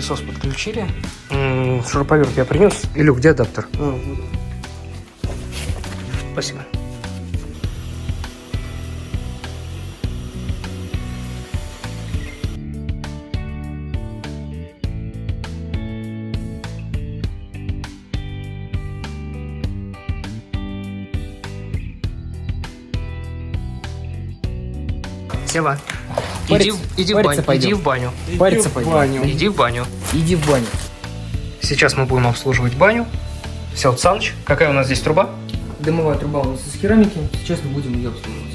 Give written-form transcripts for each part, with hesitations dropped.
пылесос подключили. Шуруповерт я принес. Илюх, где адаптер? Спасибо. Сева, иди в баню. Иди в баню. Париться пойдем. Иди в баню. Иди в баню. Сейчас мы будем обслуживать баню. Все, Саныч, какая у нас здесь труба? Дымовая труба у нас из керамики. Сейчас мы будем ее обслуживать.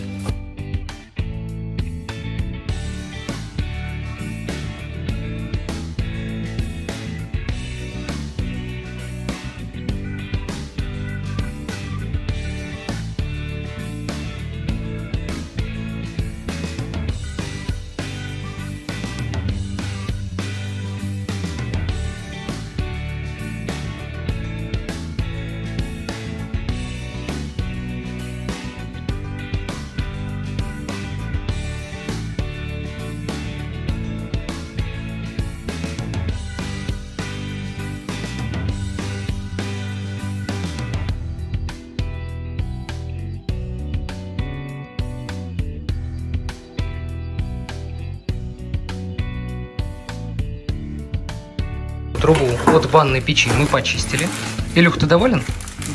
Трубу от ванной печи мы почистили. Илюх, ты доволен?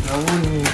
Довольно.